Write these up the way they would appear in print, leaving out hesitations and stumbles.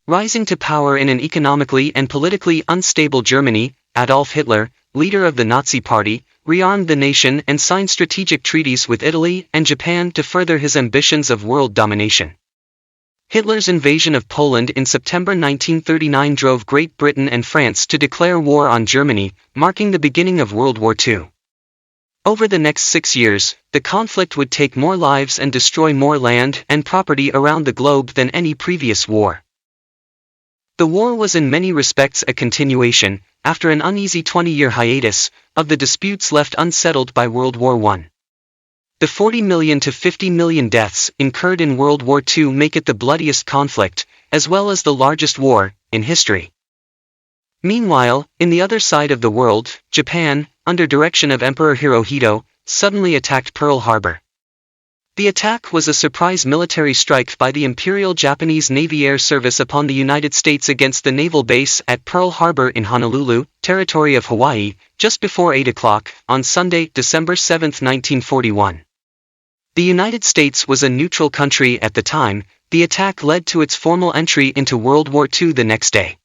Rising to power in an economically and politically unstable Germany, Adolf Hitler, leader of the Nazi Party, rearmed the nation and signed strategic treaties with Italy and Japan to further his ambitions of world domination. Hitler's invasion of Poland in September 1939 drove Great Britain and France to declare war on Germany, marking the beginning of World War II. Over the next 6 years, the conflict would take more lives and destroy more land and property around the globe than any previous war. The war was in many respects a continuation, after an uneasy 20-year hiatus, of the disputes left unsettled by World War I. The 40 million to 50 million deaths incurred in World War II make it the bloodiest conflict, as well as the largest war, in history. Meanwhile, in the other side of the world, Japan, under direction of Emperor Hirohito, suddenly attacked Pearl Harbor. The attack was a surprise military strike by the Imperial Japanese Navy Air Service upon the United States against the naval base at Pearl Harbor in Honolulu, territory of Hawaii, just before 8 o'clock, on Sunday, December 7, 1941. The United States was a neutral country at the time. The attack led to its formal entry into World War II the next day.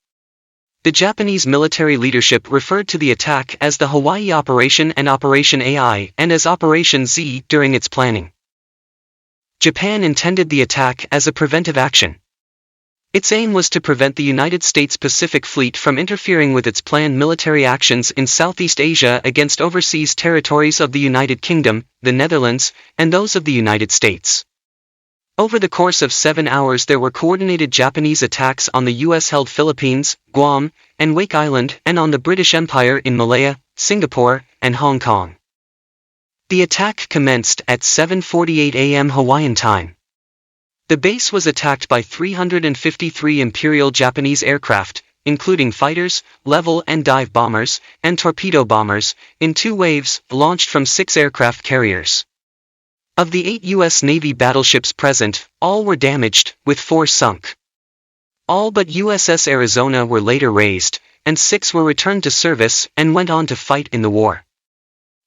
The Japanese military leadership referred to the attack as the Hawaii Operation and Operation AI and as Operation Z during its planning. Japan intended the attack as a preventive action. Its aim was to prevent the United States Pacific Fleet from interfering with its planned military actions in Southeast Asia against overseas territories of the United Kingdom, the Netherlands, and those of the United States. Over the course of 7 hours there were coordinated Japanese attacks on the US-held Philippines, Guam, and Wake Island and on the British Empire in Malaya, Singapore, and Hong Kong. The attack commenced at 7:48 a.m. Hawaiian time. The base was attacked by 353 Imperial Japanese aircraft, including fighters, level and dive bombers, and torpedo bombers, in 2 waves, launched from 6 aircraft carriers. Of the 8 U.S. Navy battleships present, all were damaged, with 4 sunk. All but USS Arizona were later raised, and 6 were returned to service and went on to fight in the war.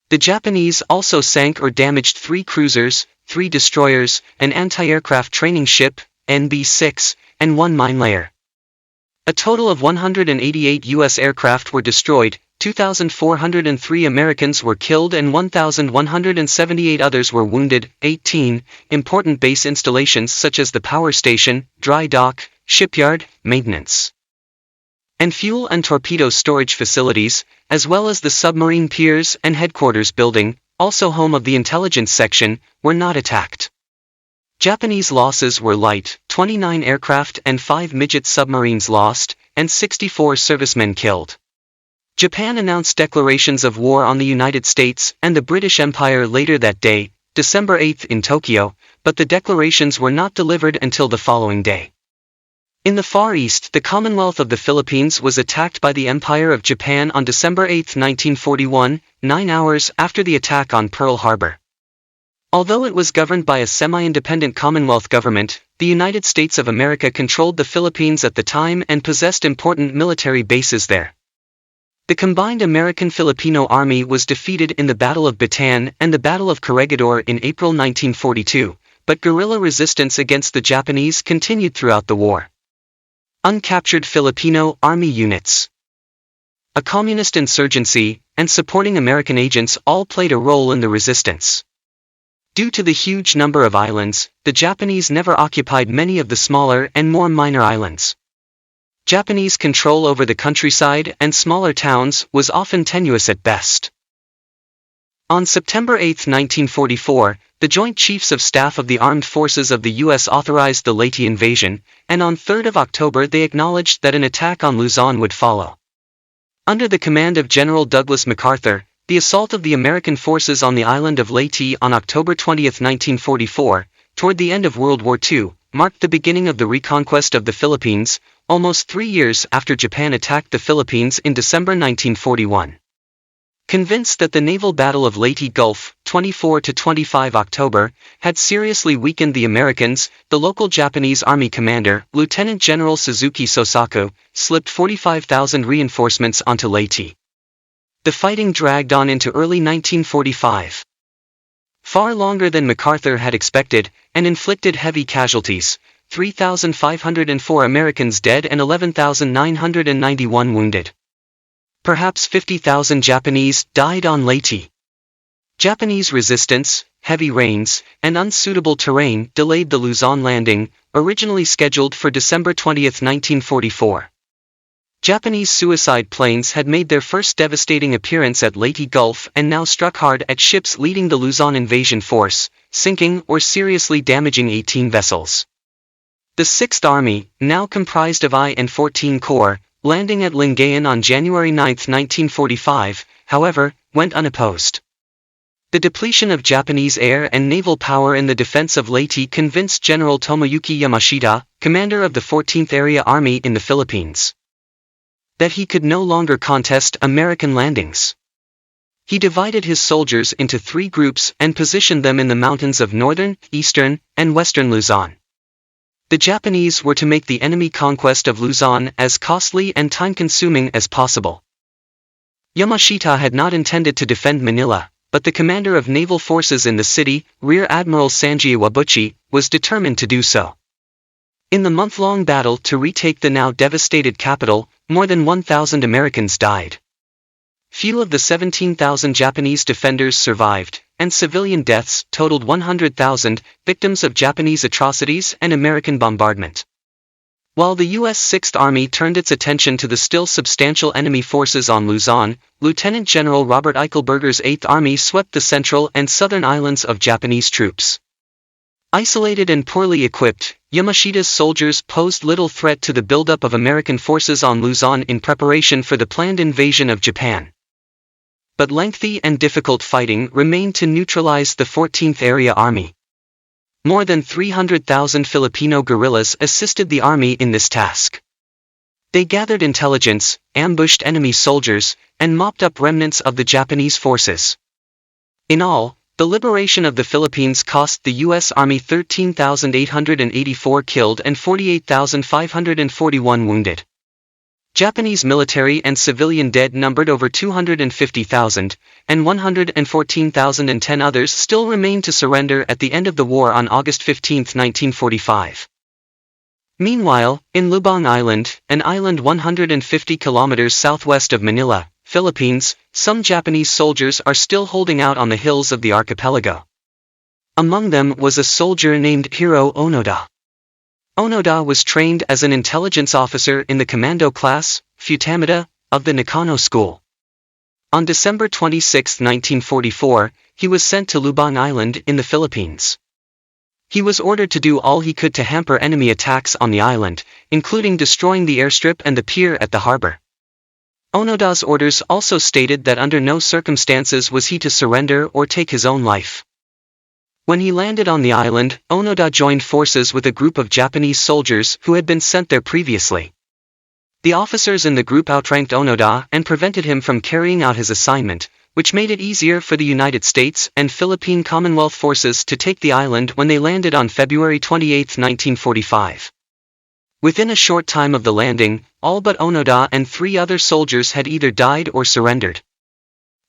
The Japanese also sank or damaged 3 cruisers, 3 destroyers, an anti-aircraft training ship, NB-6, and 1 mine layer. A total of 188 U.S. aircraft were destroyed, 2,403 Americans were killed and 1,178 others were wounded. 18. Important base installations such as the power station, dry dock, shipyard, maintenance, and fuel and torpedo storage facilities, as well as the submarine piers and headquarters building, also home of the intelligence section, were not attacked. Japanese losses were light, 29 aircraft and 5 midget submarines lost, and 64 servicemen killed. Japan announced declarations of war on the United States and the British Empire later that day, December 8 in Tokyo, but the declarations were not delivered until the following day. In the Far East, the Commonwealth of the Philippines was attacked by the Empire of Japan on December 8, 1941, 9 hours after the attack on Pearl Harbor. Although it was governed by a semi-independent Commonwealth government, the United States of America controlled the Philippines at the time and possessed important military bases there. The combined American-Filipino Army was defeated in the Battle of Bataan and the Battle of Corregidor in April 1942, but guerrilla resistance against the Japanese continued throughout the war. Uncaptured Filipino Army units, a communist insurgency, and supporting American agents all played a role in the resistance. Due to the huge number of islands, the Japanese never occupied many of the smaller and more minor islands. Japanese control over the countryside and smaller towns was often tenuous at best. On September 8, 1944, the Joint Chiefs of Staff of the Armed Forces of the U.S. authorized the Leyte invasion, and on 3 October they acknowledged that an attack on Luzon would follow. Under the command of General Douglas MacArthur, the assault of the American forces on the island of Leyte on October 20, 1944, toward the end of World War II, marked the beginning of the reconquest of the Philippines, almost 3 years after Japan attacked the Philippines in December 1941. Convinced that the naval battle of Leyte Gulf, 24–25 October, had seriously weakened the Americans, the local Japanese Army commander, Lieutenant General Suzuki Sosaku, slipped 45,000 reinforcements onto Leyte. The fighting dragged on into early 1945. Far longer than MacArthur had expected, and inflicted heavy casualties. 3,504 Americans dead and 11,991 wounded. Perhaps 50,000 Japanese died on Leyte. Japanese resistance, heavy rains, and unsuitable terrain delayed the Luzon landing, originally scheduled for December 20, 1944. Japanese suicide planes had made their first devastating appearance at Leyte Gulf and now struck hard at ships leading the Luzon invasion force, sinking or seriously damaging 18 vessels. The 6th Army, now comprised of I and 14 Corps, landing at Lingayen on January 9, 1945, however, went unopposed. The depletion of Japanese air and naval power in the defense of Leyte convinced General Tomoyuki Yamashita, commander of the 14th Area Army in the Philippines, that he could no longer contest American landings. He divided his soldiers into 3 groups and positioned them in the mountains of northern, eastern, and western Luzon. The Japanese were to make the enemy conquest of Luzon as costly and time-consuming as possible. Yamashita had not intended to defend Manila, but the commander of naval forces in the city, Rear Admiral Sanji Iwabuchi, was determined to do so. In the month-long battle to retake the now devastated capital, more than 1,000 Americans died. Few of the 17,000 Japanese defenders survived, and civilian deaths totaled 100,000, victims of Japanese atrocities and American bombardment. While the U.S. 6th Army turned its attention to the still substantial enemy forces on Luzon, Lieutenant General Robert Eichelberger's 8th Army swept the central and southern islands of Japanese troops. Isolated and poorly equipped, Yamashita's soldiers posed little threat to the buildup of American forces on Luzon in preparation for the planned invasion of Japan. But lengthy and difficult fighting remained to neutralize the 14th Area Army. More than 300,000 Filipino guerrillas assisted the army in this task. They gathered intelligence, ambushed enemy soldiers, and mopped up remnants of the Japanese forces. In all, the liberation of the Philippines cost the U.S. Army 13,884 killed and 48,541 wounded. Japanese military and civilian dead numbered over 250,000, and 114,010 others still remained to surrender at the end of the war on August 15, 1945. Meanwhile, in Lubang Island, an island 150 kilometers southwest of Manila, Philippines, some Japanese soldiers are still holding out on the hills of the archipelago. Among them was a soldier named Hiroo Onoda. Onoda was trained as an intelligence officer in the commando class, Futamida, of the Nakano School. On December 26, 1944, he was sent to Lubang Island in the Philippines. He was ordered to do all he could to hamper enemy attacks on the island, including destroying the airstrip and the pier at the harbor. Onoda's orders also stated that under no circumstances was he to surrender or take his own life. When he landed on the island, Onoda joined forces with a group of Japanese soldiers who had been sent there previously. The officers in the group outranked Onoda and prevented him from carrying out his assignment, which made it easier for the United States and Philippine Commonwealth forces to take the island when they landed on February 28, 1945. Within a short time of the landing, all but Onoda and 3 other soldiers had either died or surrendered.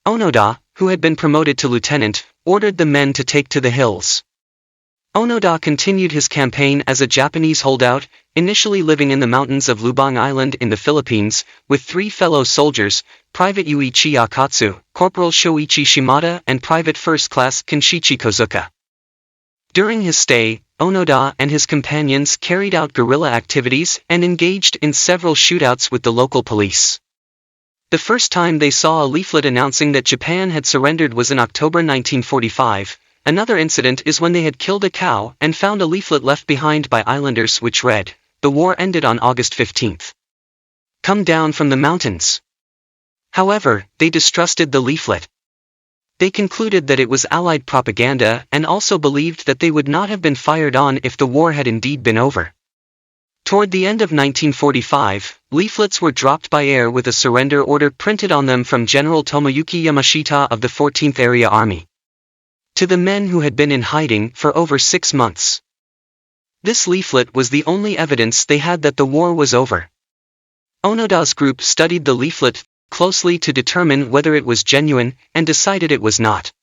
Onoda, who had been promoted to lieutenant, ordered the men to take to the hills. Onoda continued his campaign as a Japanese holdout, initially living in the mountains of Lubang Island in the Philippines, with 3 fellow soldiers, Private Yuichi Akatsu, Corporal Shoichi Shimada and Private First Class Kenshichi Kozuka. During his stay, Onoda and his companions carried out guerrilla activities and engaged in several shootouts with the local police. The first time they saw a leaflet announcing that Japan had surrendered was in October 1945. Another incident is when they had killed a cow and found a leaflet left behind by islanders which read, "The war ended on August 15. Come down from the mountains." However, they distrusted the leaflet. They concluded that it was Allied propaganda and also believed that they would not have been fired on if the war had indeed been over. Toward the end of 1945, leaflets were dropped by air with a surrender order printed on them from General Tomoyuki Yamashita of the 14th Area Army, to the men who had been in hiding for over 6 months. This leaflet was the only evidence they had that the war was over. Onoda's group studied the leaflet closely to determine whether it was genuine and decided it was not.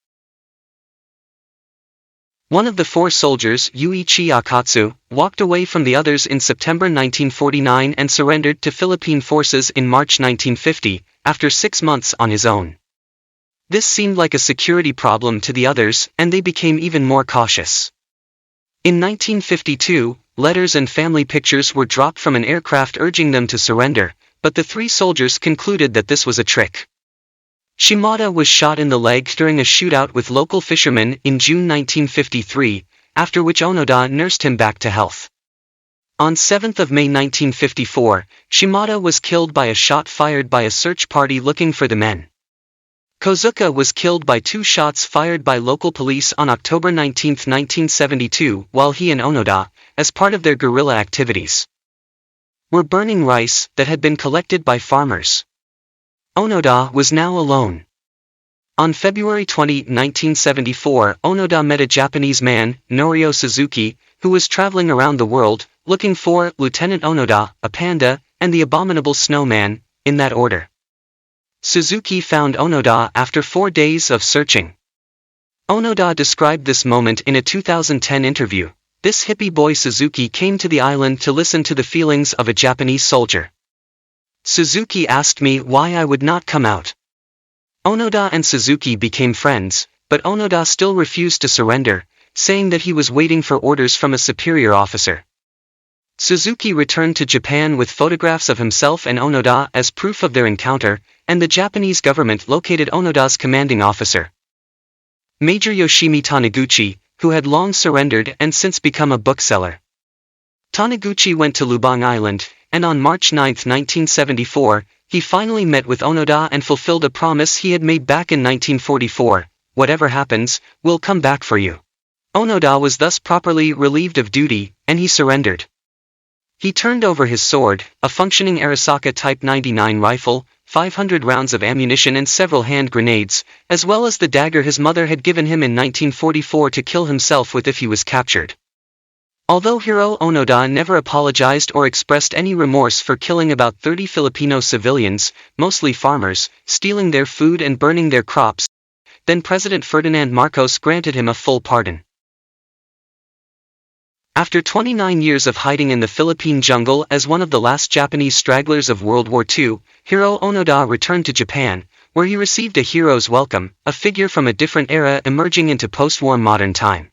One of the 4 soldiers, Yuichi Akatsu, walked away from the others in September 1949 and surrendered to Philippine forces in March 1950, after 6 months on his own. This seemed like a security problem to the others, and they became even more cautious. In 1952, letters and family pictures were dropped from an aircraft urging them to surrender, but the 3 soldiers concluded that this was a trick. Shimada was shot in the leg during a shootout with local fishermen in June 1953, after which Onoda nursed him back to health. On 7 May 1954, Shimada was killed by a shot fired by a search party looking for the men. Kozuka was killed by 2 shots fired by local police on October 19, 1972, while he and Onoda, as part of their guerrilla activities, were burning rice that had been collected by farmers. Onoda was now alone. On February 20, 1974, Onoda met a Japanese man, Norio Suzuki, who was traveling around the world, looking for Lieutenant Onoda, a panda, and the abominable snowman, in that order. Suzuki found Onoda after 4 days of searching. Onoda described this moment in a 2010 interview. This hippie boy Suzuki came to the island to listen to the feelings of a Japanese soldier. Suzuki asked me why I would not come out. Onoda and Suzuki became friends, but Onoda still refused to surrender, saying that he was waiting for orders from a superior officer. Suzuki returned to Japan with photographs of himself and Onoda as proof of their encounter, and the Japanese government located Onoda's commanding officer, Major Yoshimi Taniguchi, who had long surrendered and since become a bookseller. Taniguchi went to Lubang Island, and on March 9, 1974, he finally met with Onoda and fulfilled a promise he had made back in 1944, "Whatever happens, we'll come back for you." Onoda was thus properly relieved of duty, and he surrendered. He turned over his sword, a functioning Arisaka Type 99 rifle, 500 rounds of ammunition and several hand grenades, as well as the dagger his mother had given him in 1944 to kill himself with if he was captured. Although Hiroo Onoda never apologized or expressed any remorse for killing about 30 Filipino civilians, mostly farmers, stealing their food and burning their crops, then President Ferdinand Marcos granted him a full pardon. After 29 years of hiding in the Philippine jungle as one of the last Japanese stragglers of World War II, Hiroo Onoda returned to Japan, where he received a hero's welcome, a figure from a different era emerging into post-war modern time.